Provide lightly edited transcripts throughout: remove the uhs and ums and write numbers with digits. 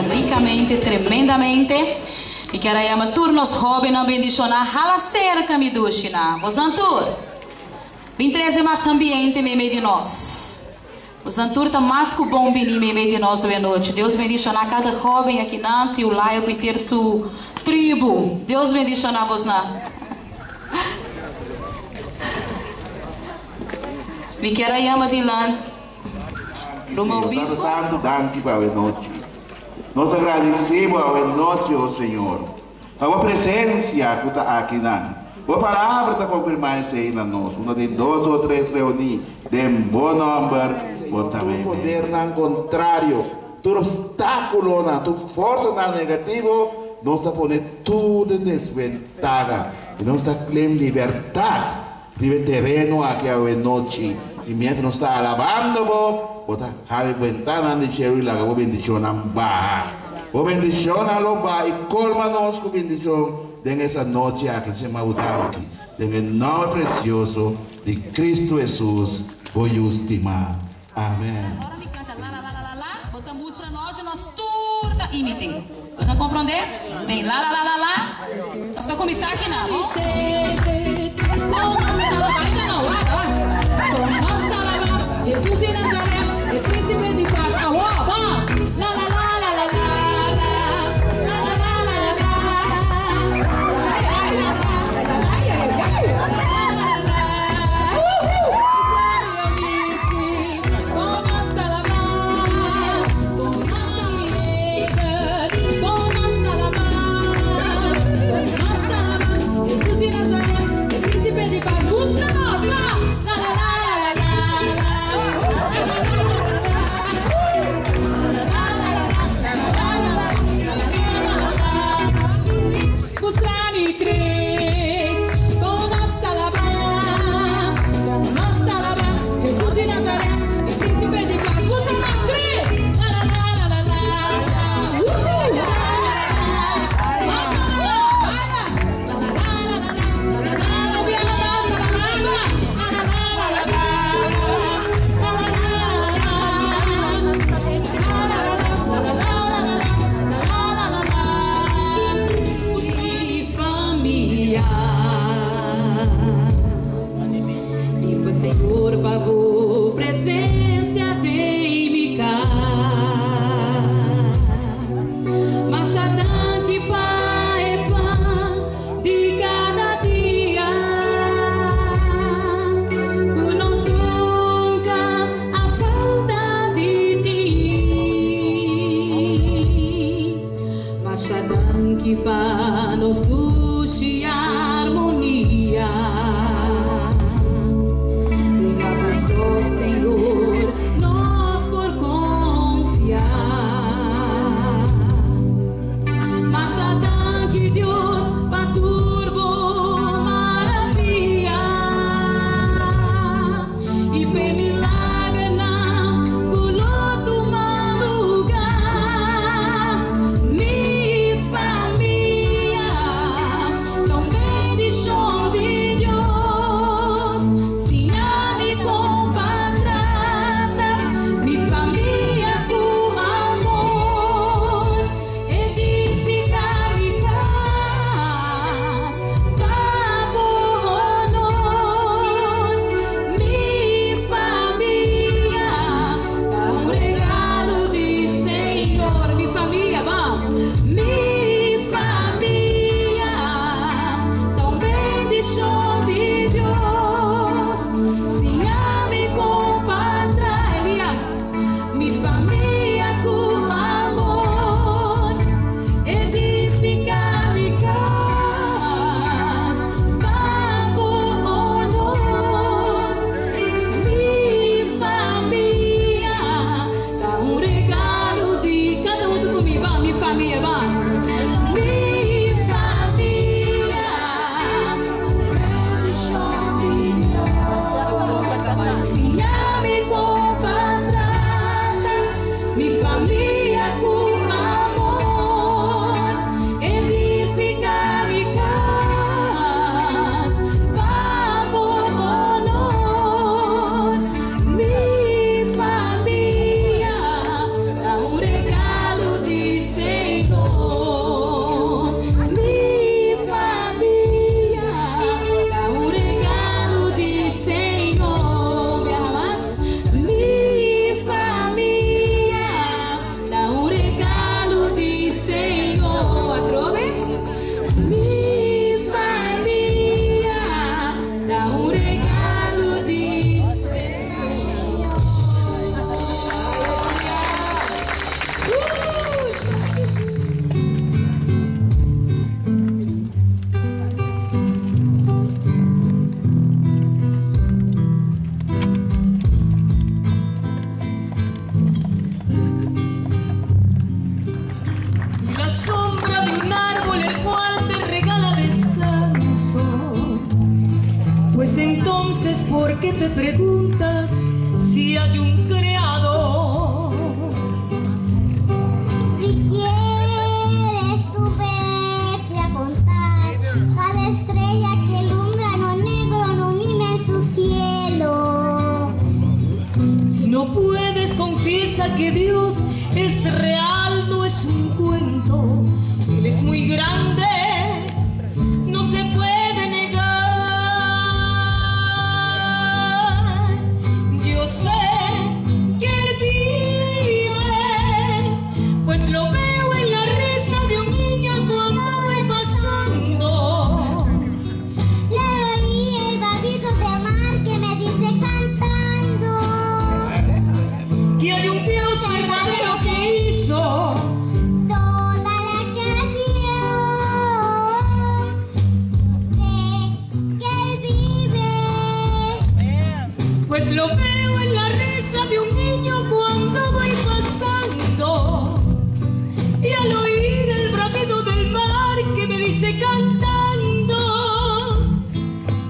ricamente, tremendamente. E quero aí turnos hobby não bendicionar hala cerca me dushina. Vos antur. Vim trazer mais ambiente meio de nós. Vos antur tá mais que bom bem meio de nós hoje à noite. Deus bendicionar cada jovem aqui nante o laio que ter sua tribo. Deus bendicionar vos na. Me quero aí de lá. Senhor Santo, dante para a noite. Nós agradecemos a noite, ó Senhor. A tua presença que está aqui, a palavra está confirmando-se aí na nós. Uma de 2 ou 3 reunidos, de um bom número, o poder não contrário, todo obstáculo, toda força não negativo, nós está pondo tudo em desvantagem. E nós está claimando liberdade, livre terreno aqui a noite. E mientras nós está alabando, bota have ventana de cheiro e la vou bendicionar ba. Vou bendicionar lo ba e colma-nos com bendição nessa noite aqui se chama aqui. Em nome precioso de Cristo Jesus, vou estimar. Amém. Agora me canta lá, lá, lá, lá, lá, bota música nós tudo imite. Você não compreender? Tem lá, lá, lá, lá, lá. Nós vamos começar aqui não, bom? Ainda não, olha. Jesus de Nazaré, o príncipe de paz. La la la la la la la la la la Entonces, ¿por qué te preguntas si hay un creador? Si quieres tú vete a contar cada estrella que alumbra lo negro, no mime en su cielo. Si no puedes, confiesa que Dios es real, no es un cuento. Él es muy grande, no se puede negar. Yo sé que Él vive, pues lo veo en la risa de un niño cuando voy pasando. Le oí el babido de mar que me dice cantando Que hay un Dios verdadero que hizo toda la creación. Sé que Él vive, pues lo veo en la risa de un niño cuando voy pasando. Y al oír el bramido del mar que me dice cantando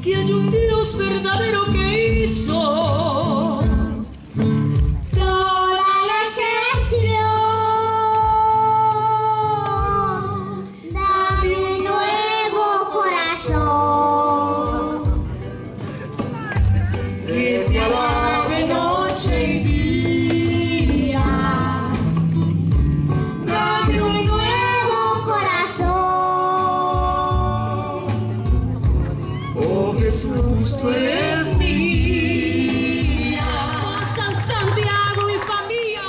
que hay un Dios verdadero que hizo toda la creación. Dame un nuevo corazón que te alabe noche y día. dame un nuevo corazón. Oh Jesús, tú eres mía. Costa Santiago e família.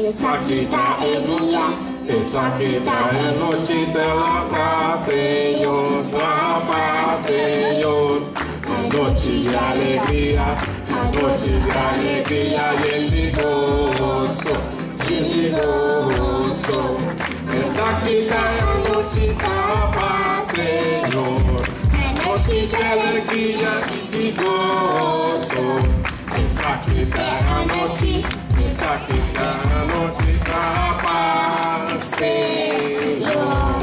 Essa aqui tá é minha, essa aqui tá é noite dela pra Senhor, pra Senhor. É noite de alegria, é noite de alegria e ele gosto, ele gosto. Essa aqui tá é a noite da paz, Senhor, é noite de alegria e gosto. Essa aqui tá é a noite, essa aqui tá é a noite da paz, Senhor.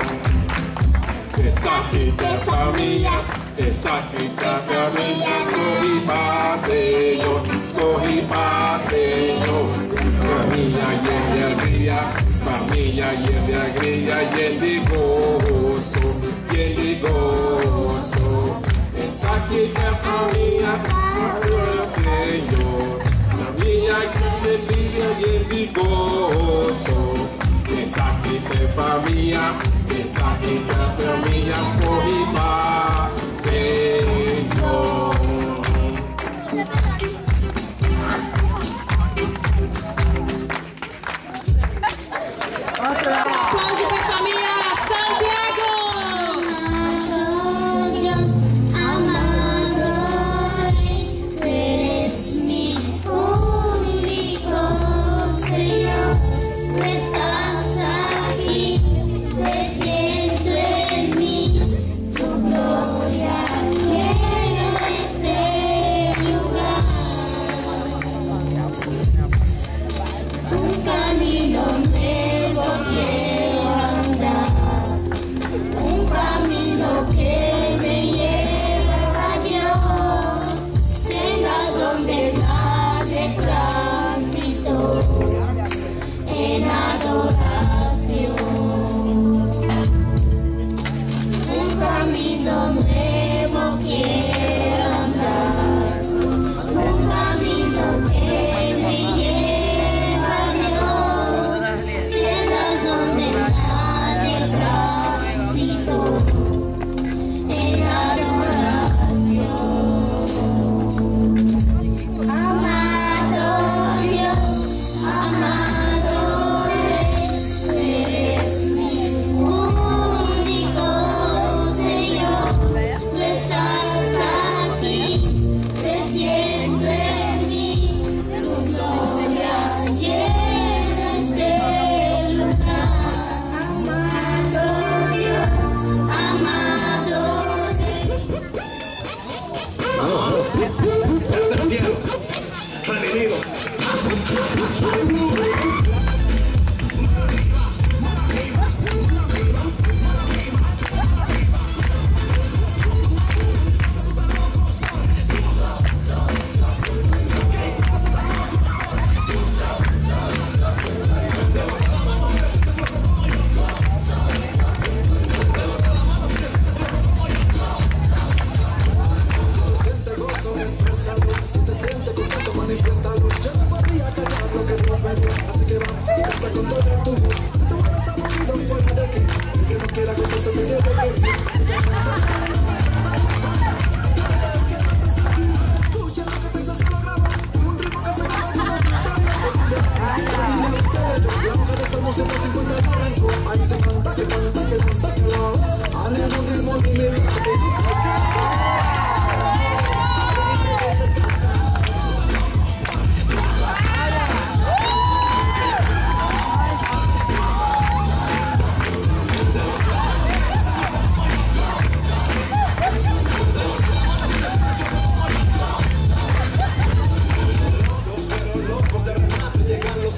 Essa aqui tá família, essa aqui tá família. Escorre pra Senhor, escorre pra Senhor. Família e de alegria, família e de alegria e ele gozo, e ele gozo. Essa aqui é família, Senhor. Família e alegria e ele gozo. Essa aqui é família, essa aqui é família. Escorre pra Senhor. Aplauso para a família Santiago. Amado Dios, amado Rey, tú eres mi único Señor. Tú estás aquí, te siento en mí, tu gloria.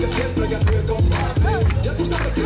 que siempre ya fui el combate. Ya tú sabes que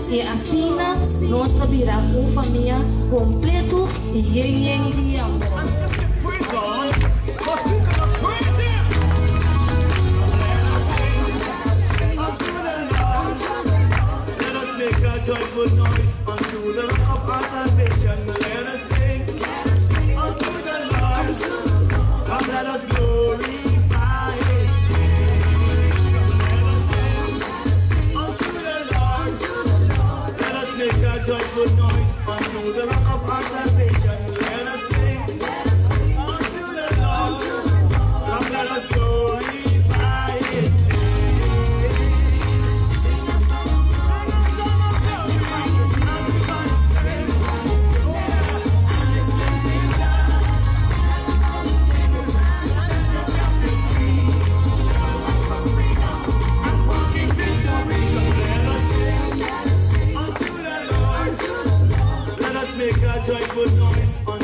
e assim nós viramos uma família completa e em de amor. Joyful noise unto the rock of our salvation. Let us sing unto the Lord. Come, let us glorify His name. Let us sing unto the Lord. Let us make a joyful noise unto the rock of our salvation. Let us sing unto the Lord. Come, let us glorify His name. Joyful noise.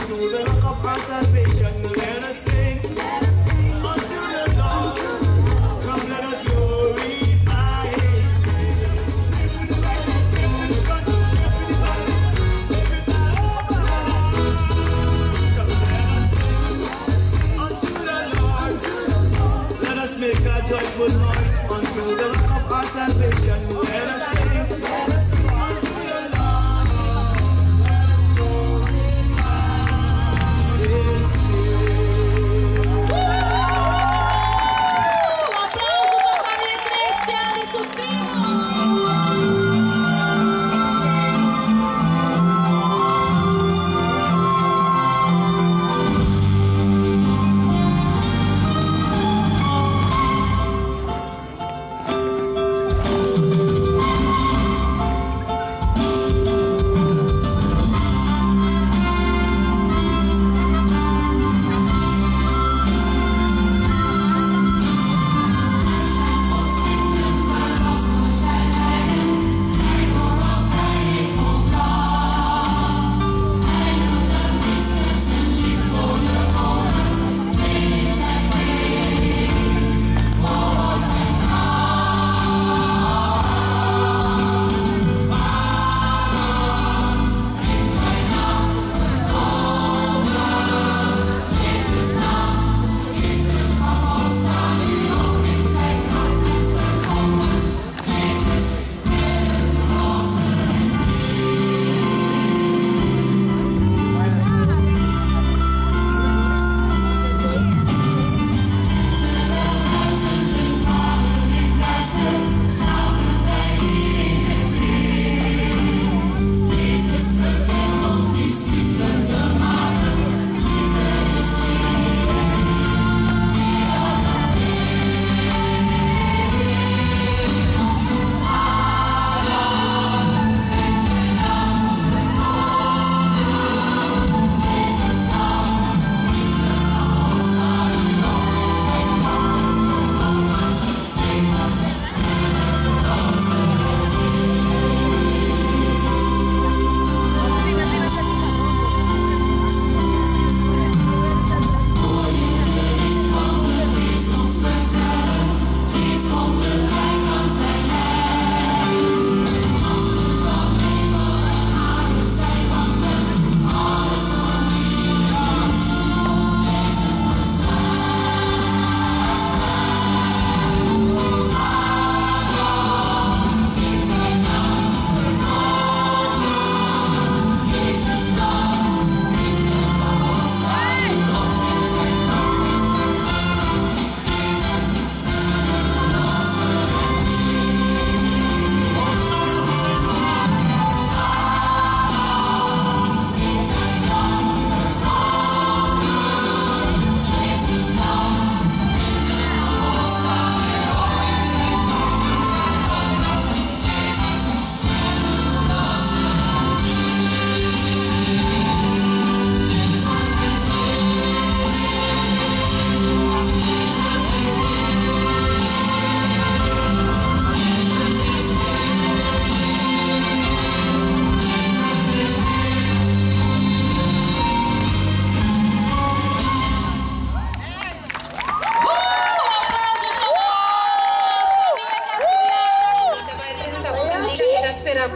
espera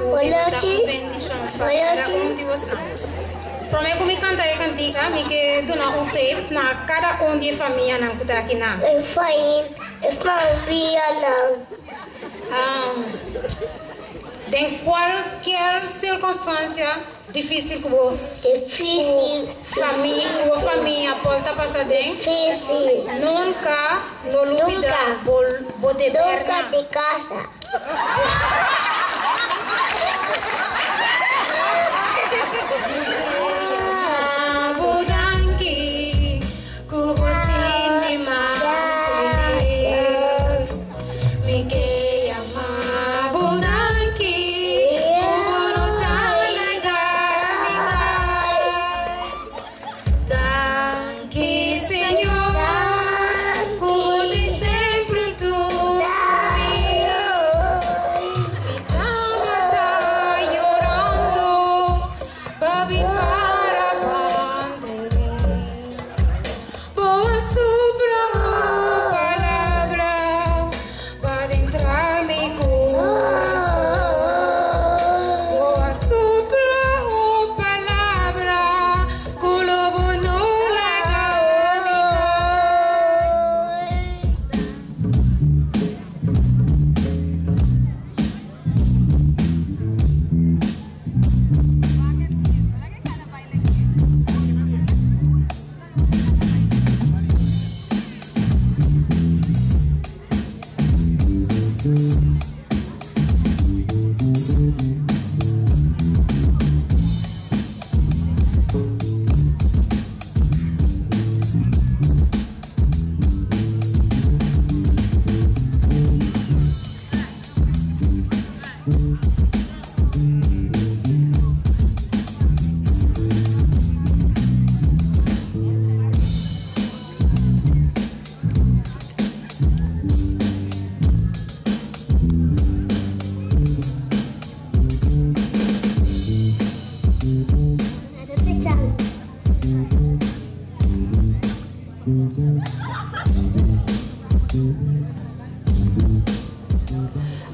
que eu bendição para continuação. Prometo que me cantar a cantiga, me que dona um tape na cada de família não está aqui não. Eu família não. Em qualquer circunstância difícil que você família pode estar passando, difícil. Nunca pode Nunca de casa.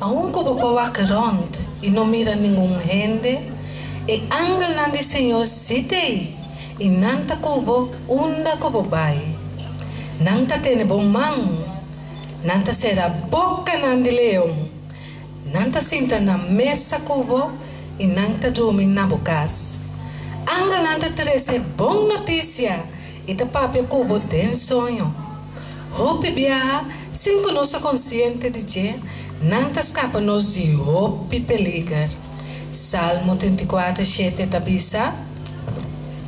Aún como pawakaront e não mira nenhum gente, e angel nandi Senhor sitei, e nanta kubo unda kubo bai. Nanta tene bom mão, nanta será boca nandi leão, nanta sinta na mesa kubo, e nanta dorme na bocas. Angel nanta terese bom notícia, e tapapia kubo den sonho. Hope bia, sem conosco consciente de que nanta escapa-nos de hope peligar. Salmo 34:7 tabisa.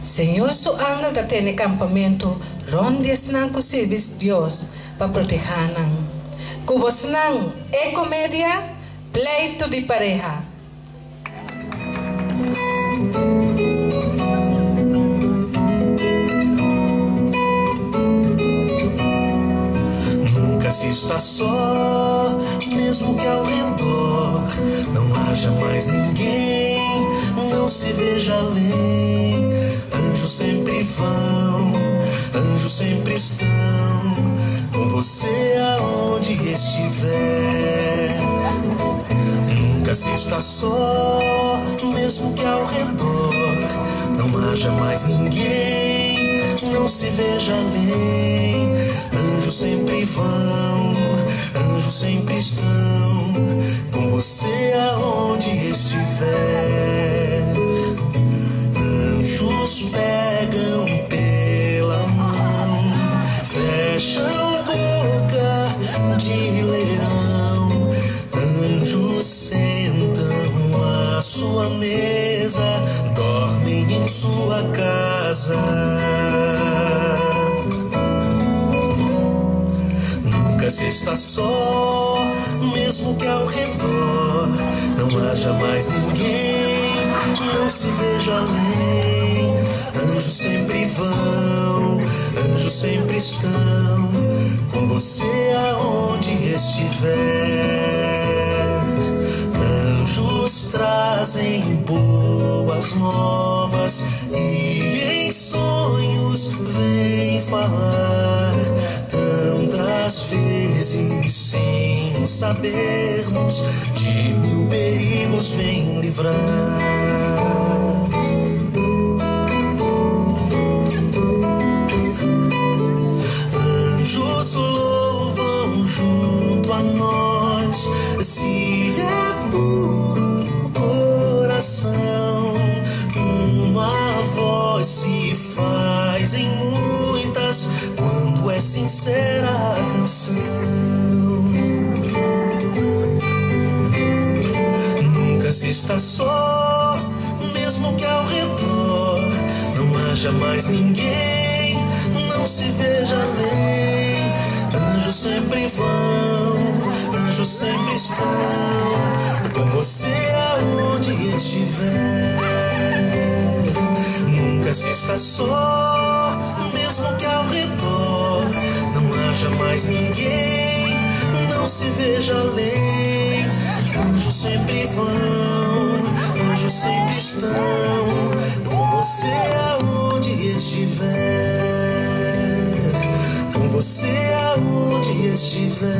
Senhor, su angel da tem acampamento, rondes não possíveis Deus para proteger nang. Cubos nang é comédia, pleito de pareja. Se está só, mesmo que ao redor não haja mais ninguém, não se veja além. Anjos sempre vão, anjos sempre estão com você aonde estiver. Nunca se está só, mesmo que ao redor não haja mais ninguém, não se veja além. Anjos sempre vão, anjos sempre estão com você aonde estiver. Anjos pegam pela mão, fecham boca de leão. Anjos sentam à sua mesa, dormem em sua casa. Se está só, mesmo que ao redor não haja mais ninguém, não se veja além. Anjos sempre vão, anjos sempre estão com você aonde estiver. Anjos trazem boas novas e em sonhos vêm falar tantas vezes sem saber saber-nos de mil perigos vem livrar. Anjos louvam junto a nós, se é puro coração, uma voz se faz em muitas quando é sincera a canção. Nunca se está só, mesmo que ao redor não haja mais ninguém, não se veja além. Anjos sempre vão, anjos sempre estão com você aonde estiver. Nunca se está só, mesmo que ao redor não haja mais ninguém, não se veja além. Anjos sempre vão, anjos sempre estão com você aonde estiver. Com você aonde estiver.